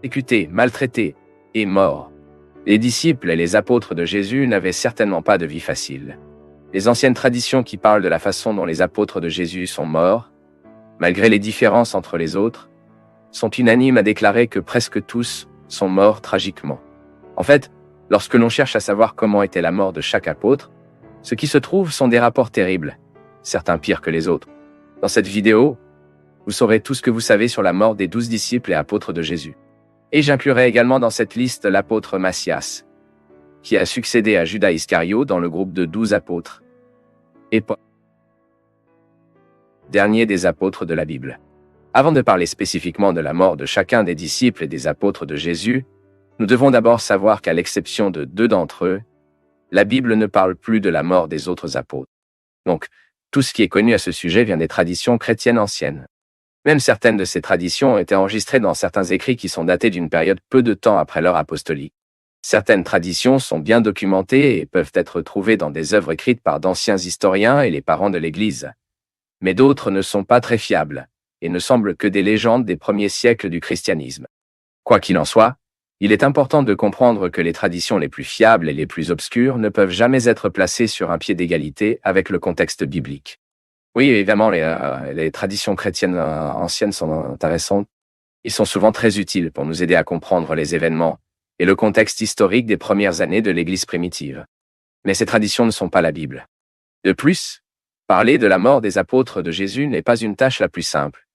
persécuté, maltraité et mort. Les disciples et les apôtres de Jésus n'avaient certainement pas de vie facile. Les anciennes traditions qui parlent de la façon dont les apôtres de Jésus sont morts, malgré les différences entre les autres, sont unanimes à déclarer que presque tous sont morts tragiquement. En fait, lorsque l'on cherche à savoir comment était la mort de chaque apôtre, ce qui se trouve sont des rapports terribles, certains pires que les autres. Dans cette vidéo, vous saurez tout ce que vous savez sur la mort des 12 disciples et apôtres de Jésus. Et j'inclurai également dans cette liste l'apôtre Matthias, qui a succédé à Judas Iscario dans le groupe de 12 apôtres. Et Paul, dernier des apôtres de la Bible. Avant de parler spécifiquement de la mort de chacun des disciples et des apôtres de Jésus, nous devons d'abord savoir qu'à l'exception de 2 d'entre eux, la Bible ne parle plus de la mort des autres apôtres. Donc, tout ce qui est connu à ce sujet vient des traditions chrétiennes anciennes. Même certaines de ces traditions ont été enregistrées dans certains écrits qui sont datés d'une période peu de temps après l'heure apostolique. Certaines traditions sont bien documentées et peuvent être trouvées dans des œuvres écrites par d'anciens historiens et les parents de l'Église. Mais d'autres ne sont pas très fiables et ne semblent que des légendes des premiers siècles du christianisme. Quoi qu'il en soit, il est important de comprendre que les traditions les plus fiables et les plus obscures ne peuvent jamais être placées sur un pied d'égalité avec le contexte biblique. Oui, évidemment, les traditions chrétiennes anciennes sont intéressantes. Ils sont souvent très utiles pour nous aider à comprendre les événements et le contexte historique des premières années de l'Église primitive. Mais ces traditions ne sont pas la Bible. De plus, parler de la mort des apôtres de Jésus n'est pas une tâche la plus simple.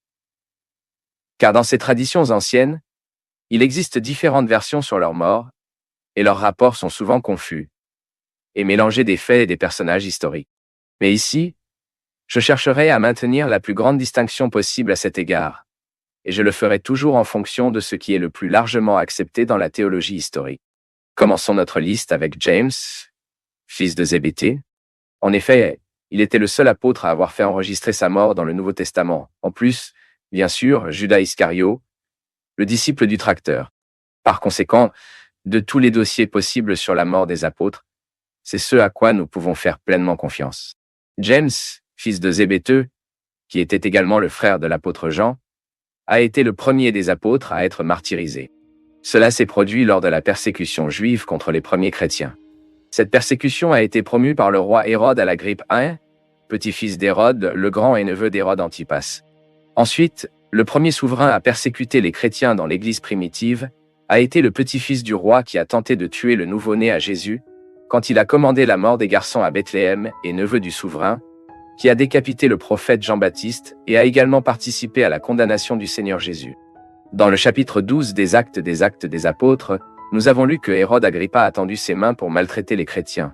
Car dans ces traditions anciennes, il existe différentes versions sur leur mort, et leurs rapports sont souvent confus, et mélangés des faits et des personnages historiques. Mais ici, je chercherai à maintenir la plus grande distinction possible à cet égard, et je le ferai toujours en fonction de ce qui est le plus largement accepté dans la théologie historique. Commençons notre liste avec James, fils de Zébédée. En effet, il était le seul apôtre à avoir fait enregistrer sa mort dans le Nouveau Testament. En plus, bien sûr, Judas Iscario, le disciple du tracteur. Par conséquent, de tous les dossiers possibles sur la mort des apôtres, c'est ce à quoi nous pouvons faire pleinement confiance. James, fils de Zébédée, qui était également le frère de l'apôtre Jean, a été le premier des apôtres à être martyrisé. Cela s'est produit lors de la persécution juive contre les premiers chrétiens. Cette persécution a été promue par le roi Hérode à l'Agrippe I, petit-fils d'Hérode le Grand et neveu d'Hérode Antipas. Ensuite, le premier souverain à persécuter les chrétiens dans l'Église primitive a été le petit-fils du roi qui a tenté de tuer le nouveau-né à Jésus quand il a commandé la mort des garçons à Bethléem et neveu du souverain, qui a décapité le prophète Jean-Baptiste et a également participé à la condamnation du Seigneur Jésus. Dans le chapitre 12 des Actes des Apôtres, nous avons lu que Hérode Agrippa a tendu ses mains pour maltraiter les chrétiens.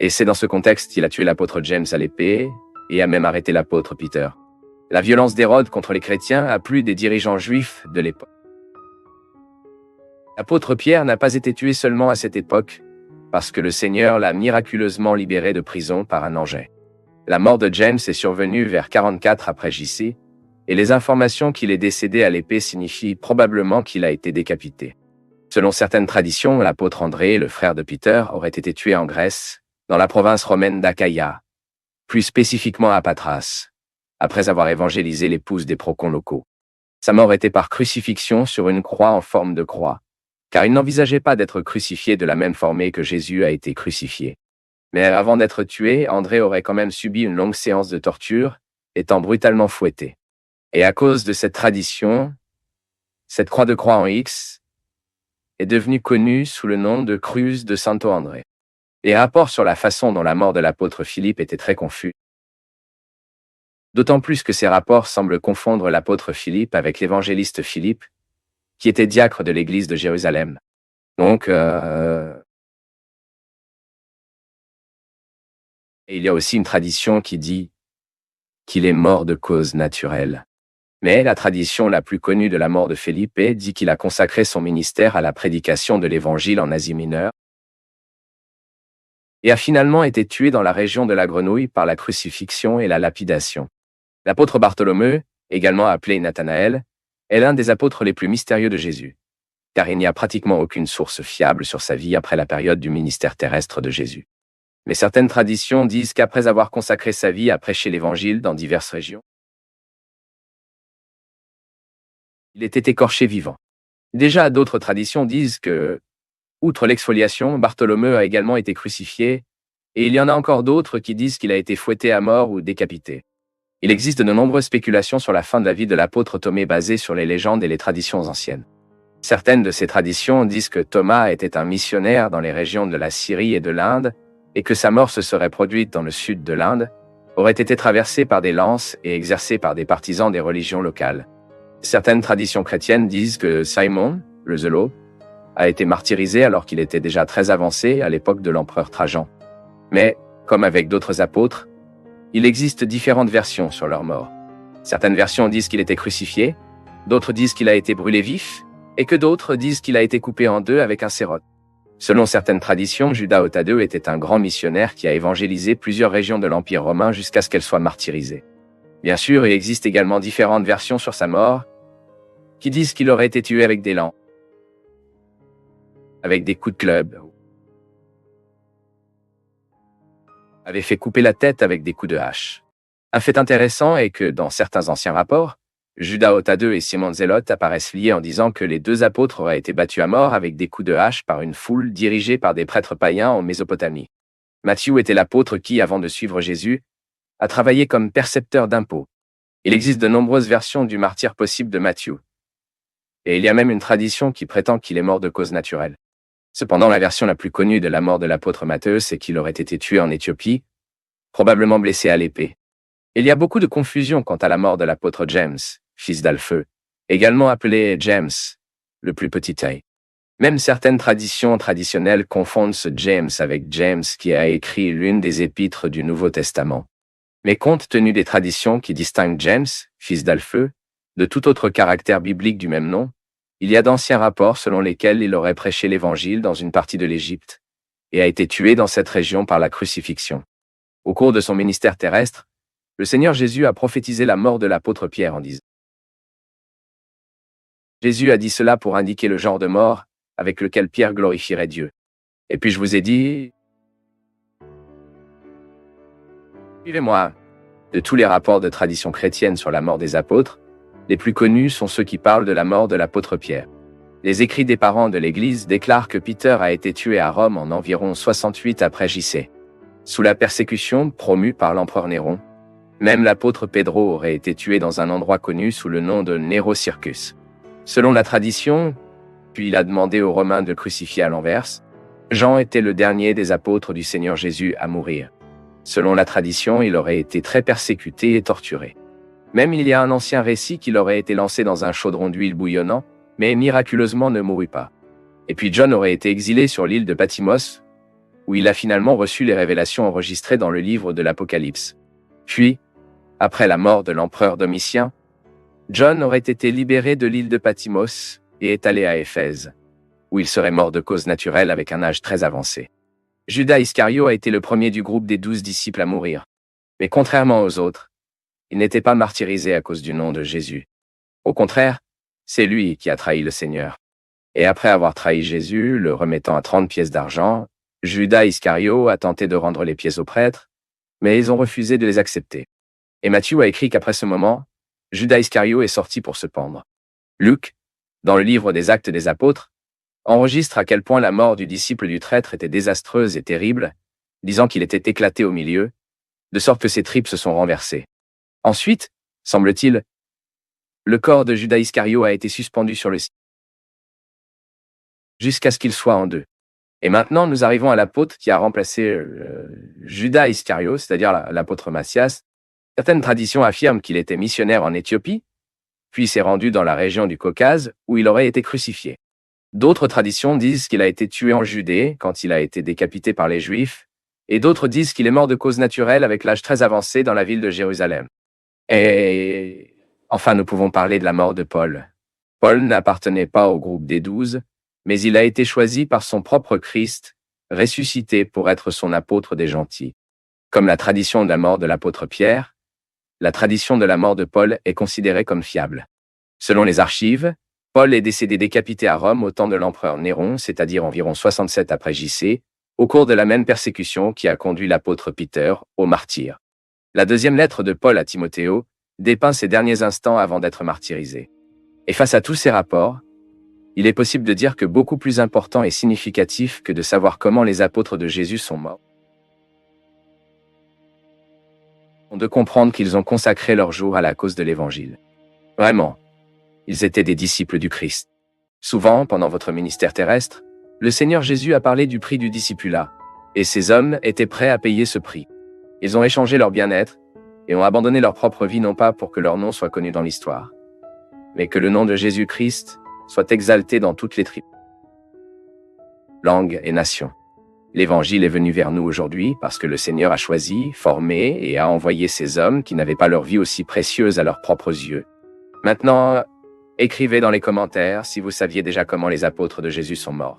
Et c'est dans ce contexte qu'il a tué l'apôtre James à l'épée et a même arrêté l'apôtre Peter. La violence d'Hérode contre les chrétiens a plu des dirigeants juifs de l'époque. L'apôtre Pierre n'a pas été tué seulement à cette époque, parce que le Seigneur l'a miraculeusement libéré de prison par un ange. La mort de James est survenue vers 44 après J.C., et les informations qu'il est décédé à l'épée signifient probablement qu'il a été décapité. Selon certaines traditions, l'apôtre André, le frère de Peter, aurait été tué en Grèce, dans la province romaine d'Achaïa, plus spécifiquement à Patras, après avoir évangélisé l'épouse des procons locaux. Sa mort était par crucifixion sur une croix en forme de croix, car il n'envisageait pas d'être crucifié de la même formée que Jésus a été crucifié. Mais avant d'être tué, André aurait quand même subi une longue séance de torture, étant brutalement fouetté. Et à cause de cette tradition, cette croix de croix en X est devenue connue sous le nom de Cruz de Santo André. Les rapports sur la façon dont la mort de l'apôtre Philippe étaient très confus. D'autant plus que ces rapports semblent confondre l'apôtre Philippe avec l'évangéliste Philippe, qui était diacre de l'église de Jérusalem. Donc, et il y a aussi une tradition qui dit qu'il est mort de cause naturelle. Mais la tradition la plus connue de la mort de Philippe dit qu'il a consacré son ministère à la prédication de l'Évangile en Asie mineure et a finalement été tué dans la région de la Grenouille par la crucifixion et la lapidation. L'apôtre Bartholomew, également appelé Nathanaël, est l'un des apôtres les plus mystérieux de Jésus, car il n'y a pratiquement aucune source fiable sur sa vie après la période du ministère terrestre de Jésus. Mais certaines traditions disent qu'après avoir consacré sa vie à prêcher l'Évangile dans diverses régions, il était écorché vivant. Déjà, d'autres traditions disent que, outre l'exfoliation, Bartholomew a également été crucifié, et il y en a encore d'autres qui disent qu'il a été fouetté à mort ou décapité. Il existe de nombreuses spéculations sur la fin de la vie de l'apôtre Thomée basées sur les légendes et les traditions anciennes. Certaines de ces traditions disent que Thomas était un missionnaire dans les régions de la Syrie et de l'Inde, et que sa mort se serait produite dans le sud de l'Inde, aurait été traversée par des lances et exercée par des partisans des religions locales. Certaines traditions chrétiennes disent que Simon, le Zélo, a été martyrisé alors qu'il était déjà très avancé à l'époque de l'empereur Trajan. Mais, comme avec d'autres apôtres, il existe différentes versions sur leur mort. Certaines versions disent qu'il était crucifié, d'autres disent qu'il a été brûlé vif, et que d'autres disent qu'il a été coupé en deux avec un cérote. Selon certaines traditions, Judas au Thaddée était un grand missionnaire qui a évangélisé plusieurs régions de l'Empire romain jusqu'à ce qu'elle soit martyrisée. Bien sûr, il existe également différentes versions sur sa mort, qui disent qu'il aurait été tué avec des lance, avec des coups de club, avait fait couper la tête avec des coups de hache. Un fait intéressant est que, dans certains anciens rapports, Judas au Thaddée et Simon Zélote apparaissent liés en disant que les deux apôtres auraient été battus à mort avec des coups de hache par une foule dirigée par des prêtres païens en Mésopotamie. Matthieu était l'apôtre qui, avant de suivre Jésus, a travaillé comme percepteur d'impôts. Il existe de nombreuses versions du martyre possible de Matthieu. Et il y a même une tradition qui prétend qu'il est mort de cause naturelle. Cependant, la version la plus connue de la mort de l'apôtre Matthieu, c'est qu'il aurait été tué en Éthiopie, probablement blessé à l'épée. Il y a beaucoup de confusion quant à la mort de l'apôtre James, fils d'Alphée, également appelé James, le plus petit taille. Même certaines traditions traditionnelles confondent ce James avec James qui a écrit l'une des épîtres du Nouveau Testament. Mais compte tenu des traditions qui distinguent James, fils d'Alphée, de tout autre caractère biblique du même nom, il y a d'anciens rapports selon lesquels il aurait prêché l'Évangile dans une partie de l'Égypte et a été tué dans cette région par la crucifixion. Au cours de son ministère terrestre, le Seigneur Jésus a prophétisé la mort de l'apôtre Pierre en disant. Jésus a dit cela pour indiquer le genre de mort avec lequel Pierre glorifierait Dieu. Et puis je vous ai dit, suivez-moi. De tous les rapports de tradition chrétienne sur la mort des apôtres, les plus connus sont ceux qui parlent de la mort de l'apôtre Pierre. Les écrits des parents de l'Église déclarent que Peter a été tué à Rome en environ 68 après J.C. Sous la persécution promue par l'empereur Néron, même l'apôtre Pedro aurait été tué dans un endroit connu sous le nom de Nero Circus. Selon la tradition, puis il a demandé aux Romains de le crucifier à l'envers, Jean était le dernier des apôtres du Seigneur Jésus à mourir. Selon la tradition, il aurait été très persécuté et torturé. Même il y a un ancien récit qu'il aurait été lancé dans un chaudron d'huile bouillonnant, mais miraculeusement ne mourut pas. Et puis John aurait été exilé sur l'île de Patmos, où il a finalement reçu les révélations enregistrées dans le livre de l'Apocalypse. Puis, après la mort de l'empereur Domitien, John aurait été libéré de l'île de Patmos et est allé à Éphèse, où il serait mort de cause naturelle avec un âge très avancé. Judas Iscario a été le premier du groupe des 12 disciples à mourir. Mais contrairement aux autres, il n'était pas martyrisé à cause du nom de Jésus. Au contraire, c'est lui qui a trahi le Seigneur. Et après avoir trahi Jésus, le remettant à 30 pièces d'argent, Judas Iscario a tenté de rendre les pièces aux prêtres, mais ils ont refusé de les accepter. Et Matthieu a écrit qu'après ce moment, Judas Iscario est sorti pour se pendre. Luc, dans le livre des Actes des Apôtres, enregistre à quel point la mort du disciple du traître était désastreuse et terrible, disant qu'il était éclaté au milieu, de sorte que ses tripes se sont renversées. Ensuite, semble-t-il, le corps de Judas Iscario a été suspendu sur le ciel, jusqu'à ce qu'il soit en deux. Et maintenant, nous arrivons à l'apôtre qui a remplacé Judas Iscario, c'est-à-dire l'apôtre Matthias. Certaines traditions affirment qu'il était missionnaire en Éthiopie, puis s'est rendu dans la région du Caucase, où il aurait été crucifié. D'autres traditions disent qu'il a été tué en Judée, quand il a été décapité par les Juifs, et d'autres disent qu'il est mort de cause naturelle avec l'âge très avancé dans la ville de Jérusalem. Et enfin, nous pouvons parler de la mort de Paul. Paul n'appartenait pas au groupe des 12, mais il a été choisi par son propre Christ, ressuscité pour être son apôtre des gentils. Comme la tradition de la mort de l'apôtre Pierre, la tradition de la mort de Paul est considérée comme fiable. Selon les archives, Paul est décédé décapité à Rome au temps de l'empereur Néron, c'est-à-dire environ 67 après J.C., au cours de la même persécution qui a conduit l'apôtre Peter au martyre. La deuxième lettre de Paul à Timothée dépeint ses derniers instants avant d'être martyrisé. Et face à tous ces rapports, Il est possible de dire que beaucoup plus important et significatif que de savoir comment les apôtres de Jésus sont morts, de comprendre qu'ils ont consacré leur jour à la cause de l'Évangile. Vraiment, ils étaient des disciples du Christ. Souvent, pendant votre ministère terrestre, le Seigneur Jésus a parlé du prix du discipulat, et ces hommes étaient prêts à payer ce prix. Ils ont échangé leur bien-être et ont abandonné leur propre vie non pas pour que leur nom soit connu dans l'histoire, mais que le nom de Jésus-Christ soit exalté dans toutes les tribus, langues et nations. L'Évangile est venu vers nous aujourd'hui parce que le Seigneur a choisi, formé et a envoyé ces hommes qui n'avaient pas leur vie aussi précieuse à leurs propres yeux. Maintenant, écrivez dans les commentaires si vous saviez déjà comment les apôtres de Jésus sont morts.